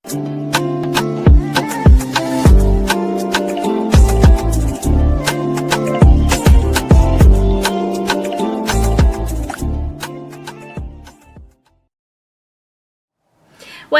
Well,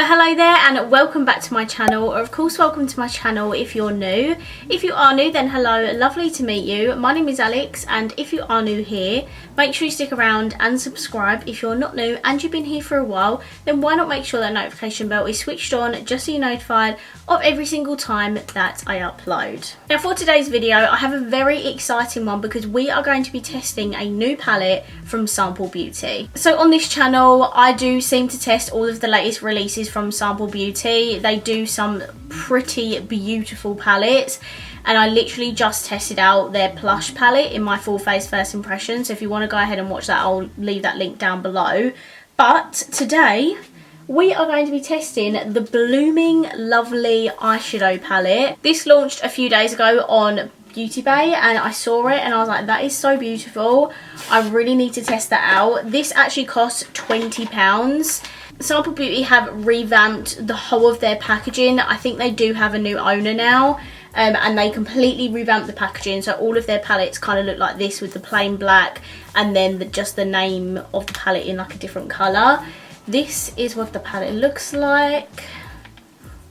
hello there and welcome back to my channel, or of course welcome to my channel if you're new. If you are new, then hello, lovely to meet you. My name is Alex, and if you are new here, make sure you stick around and subscribe. If you're not new and you've been here for a while, then why not make sure that notification bell is switched on just so you're notified of every single time that I upload. Now for today's video, I have a very exciting one because we are going to be testing a new palette from Sample Beauty. So on this channel, I do seem to test all of the latest releases from Sample Beauty. They do some pretty beautiful palettes, and I literally just tested out their Plush palette in my full face first impression, so if you want to go ahead and watch that, I'll leave that link down below. But today we are going to be testing the Blooming Lovely eyeshadow palette. This launched a few days ago on Beauty Bay and I saw it and I was like, that is so beautiful, I really need to test that out. This actually costs £20. Sample Beauty have revamped the whole of their packaging. I think they do have a new owner now, and they completely revamped the packaging, so all of their palettes kind of look like this with the plain black and then just the name of the palette in like a different colour. This is what the palette looks like.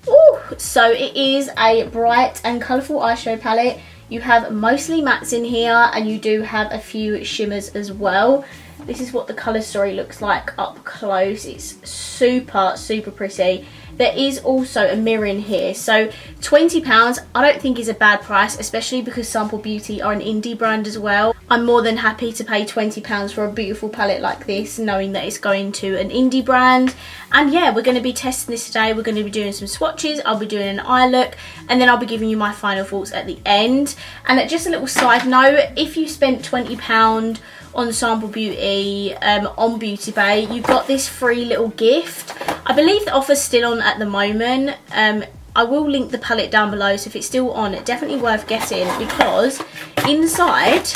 Ooh, so it is a bright and colourful eyeshadow palette. You have mostly mattes in here and you do have a few shimmers as well. This is what the colour story looks like up close. It's super, super pretty. There is also a mirror in here. So £20 I don't think is a bad price, especially because Sample Beauty are an indie brand as well. I'm more than happy to pay £20 for a beautiful palette like this, knowing that it's going to an indie brand. And yeah, we're going to be testing this today. We're going to be doing some swatches. I'll be doing an eye look, and then I'll be giving you my final thoughts at the end. And just a little side note, if you spent £20 on Sample Beauty on Beauty Bay, you got this free little gift. I believe the offer's still on at the moment. I will link the palette down below, so if it's still on, it's definitely worth getting, because inside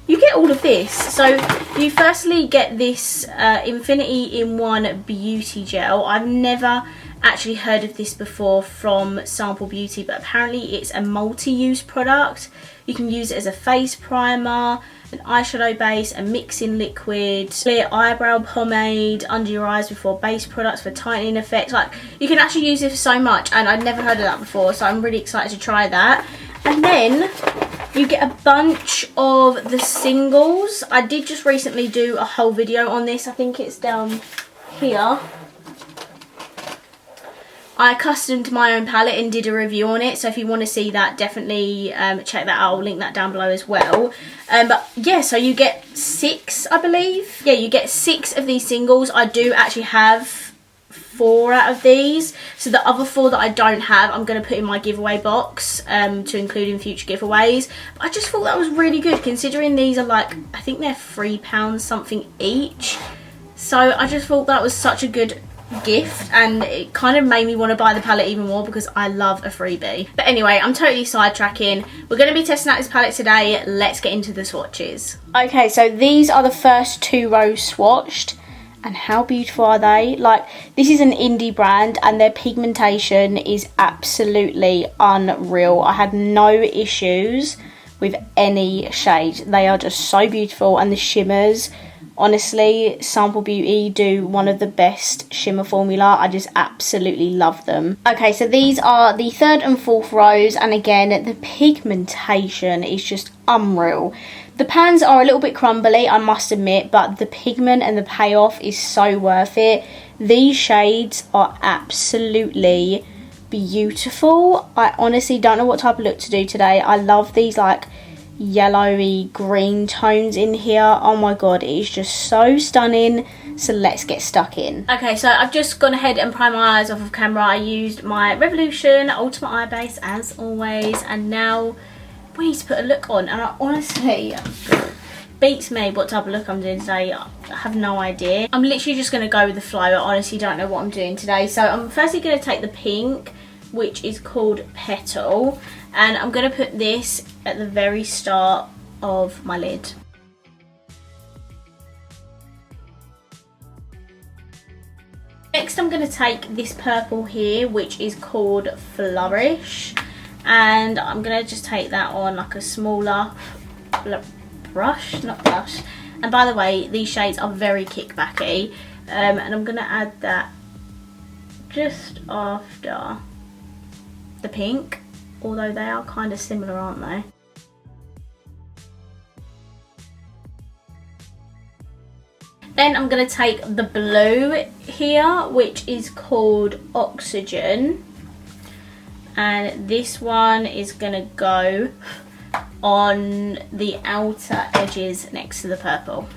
you get all of this. So you firstly get this Infinity in One Beauty Gel. I've never actually heard of this before from Sample Beauty, but apparently it's a multi-use product. You can use it as a face primer, an eyeshadow base, a mixing liquid, clear eyebrow pomade under your eyes before base products for tightening effects. Like, you can actually use it for so much, and I'd never heard of that before, so I'm really excited to try that. And then you get a bunch of the singles. I did just recently do a whole video on this. I think it's down here. I customed my own palette and did a review on it, so if you want to see that, definitely check that out. I'll link that down below as well. But yeah, so you get 6, I believe. Yeah, you get 6 of these singles. I do actually have 4 out of these, so the other 4 that I don't have, I'm going to put in my giveaway box to include in future giveaways. But I just thought that was really good, considering these are like, I think they're £3 something each. So I just thought that was such a good gift, and it kind of made me want to buy the palette even more because I love a freebie. But anyway, I'm totally sidetracking. We're going to be testing out this palette today. Let's get into the swatches. Okay, so these are the first 2 rows swatched, and how beautiful are they? Like, this is an indie brand and their pigmentation is absolutely unreal. I had no issues with any shade. They are just so beautiful, and the shimmers, honestly, Sample Beauty do one of the best shimmer formula. I just absolutely love them. Okay, so these are the 3rd and 4th rows, and again, the pigmentation is just unreal. The pans are a little bit crumbly, I must admit, but the pigment and the payoff is so worth it. These shades are absolutely beautiful. I honestly don't know what type of look to do today. I love these like yellowy green tones in here. Oh my god, it is just so stunning. So let's get stuck in. Okay, so I've just gone ahead and primed my eyes off of camera. I used my Revolution Ultimate Eye Base as always, and now we need to put a look on, and I honestly beats me what type of look I'm doing today. I have no idea. I'm literally just going to go with the flow. I honestly don't know what I'm doing today. So I'm firstly going to take the pink, which is called Petal, and I'm going to put this at the very start of my lid. Next I'm going to take this purple here, which is called Flourish, and I'm going to just take that on like a smaller brush, not blush. And by the way, these shades are very kickbacky, and I'm going to add that just after the pink, although they are kind of similar, aren't they? Then I'm going to take the blue here, which is called Oxygen, and this one is going to go on the outer edges next to the purple.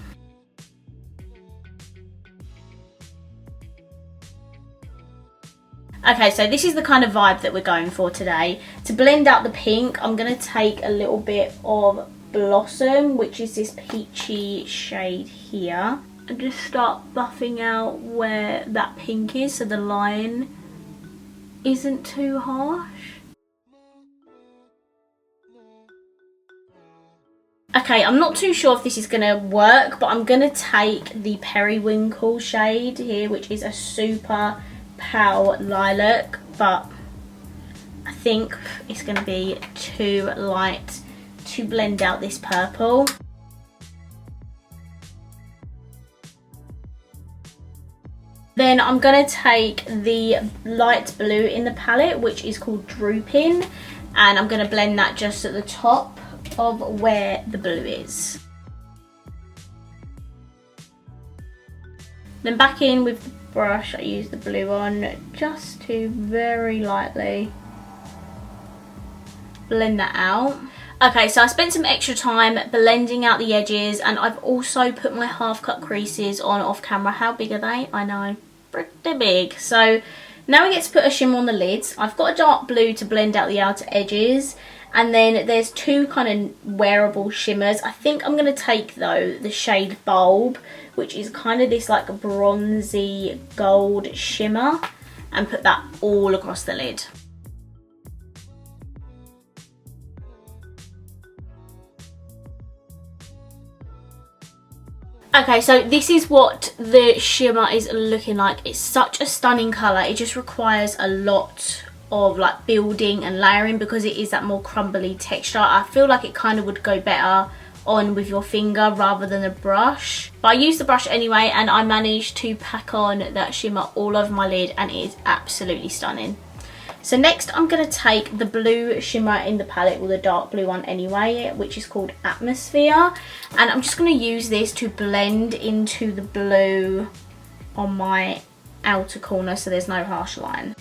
Okay, so this is the kind of vibe that we're going for today. To blend out the pink, I'm going to take a little bit of Blossom, which is this peachy shade here, and just start buffing out where that pink is so the line isn't too harsh. Okay, I'm not too sure if this is going to work, but I'm going to take the Periwinkle shade here, which is a super pale lilac, but I think it's going to be too light to blend out this purple. Then I'm going to take the light blue in the palette, which is called Drooping, and I'm going to blend that just at the top of where the blue is. Then back in with the brush, I use the blue on just to very lightly blend that out. Okay, so I spent some extra time blending out the edges, and I've also put my half cut creases on off camera. How big are they? I know, pretty big. So now we get to put a shimmer on the lids. I've got a dark blue to blend out the outer edges, and then there's two kind of wearable shimmers. I think I'm going to take though the shade Bulb, which is kind of this like bronzy gold shimmer, and put that all across the lid. Okay, so this is what the shimmer is looking like. It's such a stunning colour. It just requires a lot of like building and layering because it is that more crumbly texture. I feel like it kind of would go better on with your finger rather than a brush, but I used the brush anyway, and I managed to pack on that shimmer all over my lid, and it is absolutely stunning. So next I'm going to take the blue shimmer in the palette, or the dark blue one anyway, which is called Atmosphere, and I'm just going to use this to blend into the blue on my outer corner so there's no harsh line.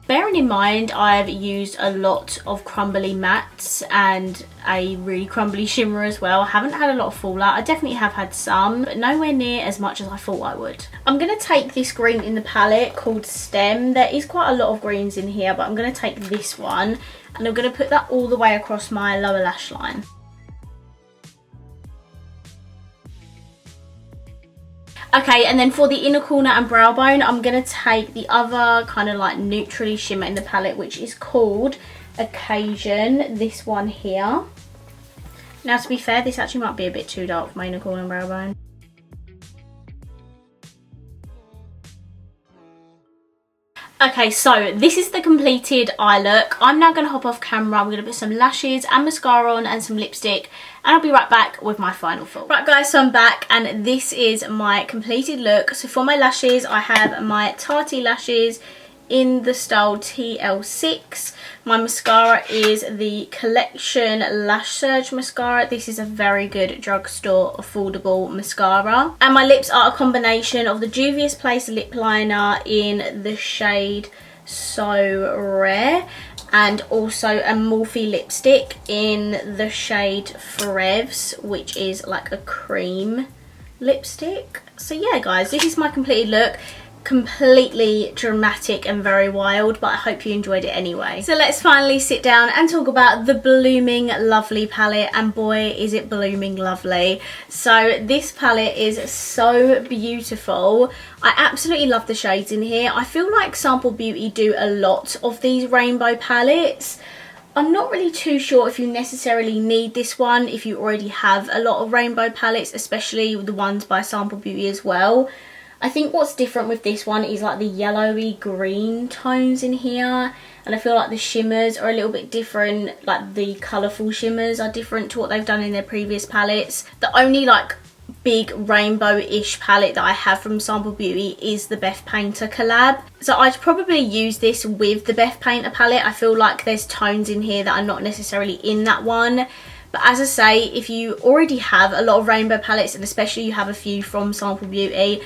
Bearing in mind I've used a lot of crumbly mattes and a really crumbly shimmer as well, I haven't had a lot of fallout. I definitely have had some, but nowhere near as much as I thought I would. I'm going to take this green in the palette called Stem. There is quite a lot of greens in here, but I'm going to take this one and I'm going to put that all the way across my lower lash line. Okay, and then for the inner corner and brow bone, I'm going to take the other kind of like neutrally shimmer in the palette, which is called Occasion, this one here. Now to be fair, this actually might be a bit too dark for my inner corner and brow bone. Okay, so this is the completed eye look. I'm now going to hop off camera. I'm going to put some lashes and mascara on and some lipstick, and I'll be right back with my final thought. Right guys, so I'm back, and this is my completed look. So for my lashes, I have my Tati lashes in the style TL6. My mascara is the Collection Lash Surge mascara. This is a very good drugstore affordable mascara. And my lips are a combination of the Juvia's Place lip liner in the shade So Rare, and also a Morphe lipstick in the shade Forevs, which is like a cream lipstick. So yeah guys, this is my completed look. Completely dramatic and very wild, but I hope you enjoyed it anyway. So let's finally sit down and talk about the Blooming Lovely palette, and boy is it blooming lovely. So this palette is so beautiful. I absolutely love the shades in here. I feel like Sample Beauty do a lot of these rainbow palettes. I'm not really too sure if you necessarily need this one if you already have a lot of rainbow palettes, especially the ones by Sample Beauty as well. I think what's different with this one is like the yellowy green tones in here, and I feel like the shimmers are a little bit different, like the colourful shimmers are different to what they've done in their previous palettes. The only like big rainbow-ish palette that I have from Sample Beauty is the Beth Painter collab. So I'd probably use this with the Beth Painter palette. I feel like there's tones in here that are not necessarily in that one. But as I say, if you already have a lot of rainbow palettes, and especially you have a few from Sample Beauty,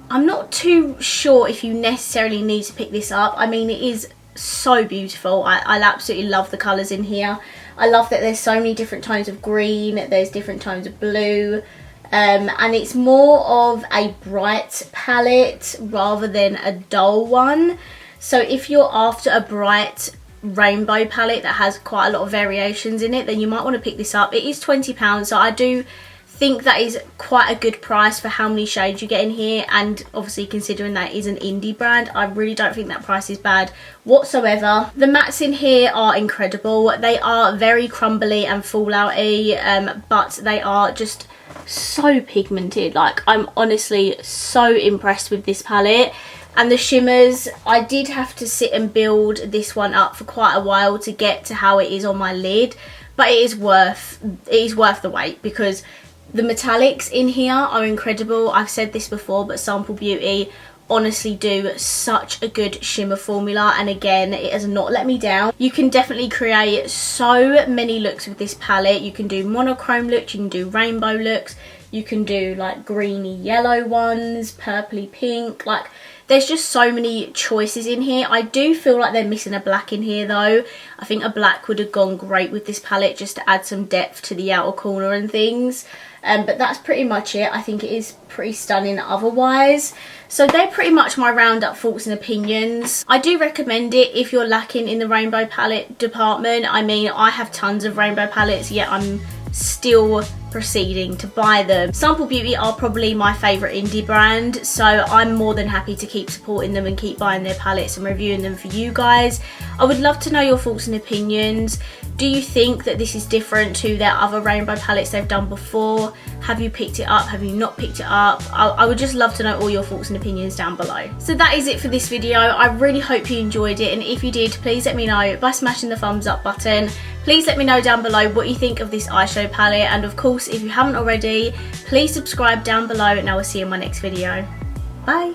I'm not too sure if you necessarily need to pick this up. I mean, it is so beautiful. I absolutely love the colours in here. I love that there's so many different tones of green, there's different tones of blue, and it's more of a bright palette rather than a dull one. So if you're after a bright rainbow palette that has quite a lot of variations in it, then you might want to pick this up. It is £20, so I do think that is quite a good price for how many shades you get in here, and obviously considering that it is an indie brand, I really don't think that price is bad whatsoever. The mattes in here are incredible. They are very crumbly and fallout-y, but they are just so pigmented. Like, I'm honestly so impressed with this palette. And the shimmers, I did have to sit and build this one up for quite a while to get to how it is on my lid, but it is worth the wait, because the metallics in here are incredible. I've said this before, but Sample Beauty honestly do such a good shimmer formula, and again, it has not let me down. You can definitely create so many looks with this palette. You can do monochrome looks, you can do rainbow looks, you can do like greeny yellow ones, purpley pink, like there's just so many choices in here. I do feel like they're missing a black in here though. I think a black would have gone great with this palette just to add some depth to the outer corner and things. But that's pretty much it. I think it is pretty stunning otherwise. So they're pretty much my roundup thoughts and opinions. I do recommend it if you're lacking in the rainbow palette department. I mean, I have tons of rainbow palettes, yet I'm still proceeding to buy them. Sample Beauty are probably my favourite indie brand, so I'm more than happy to keep supporting them and keep buying their palettes and reviewing them for you guys. I would love to know your thoughts and opinions. Do you think that this is different to their other rainbow palettes they've done before? Have you picked it up? Have you not picked it up? I would just love to know all your thoughts and opinions down below. So that is it for this video. I really hope you enjoyed it, and if you did, please let me know by smashing the thumbs up button. Please let me know down below what you think of this eyeshadow palette, and of course, if you haven't already, please subscribe down below, and I will see you in my next video. Bye!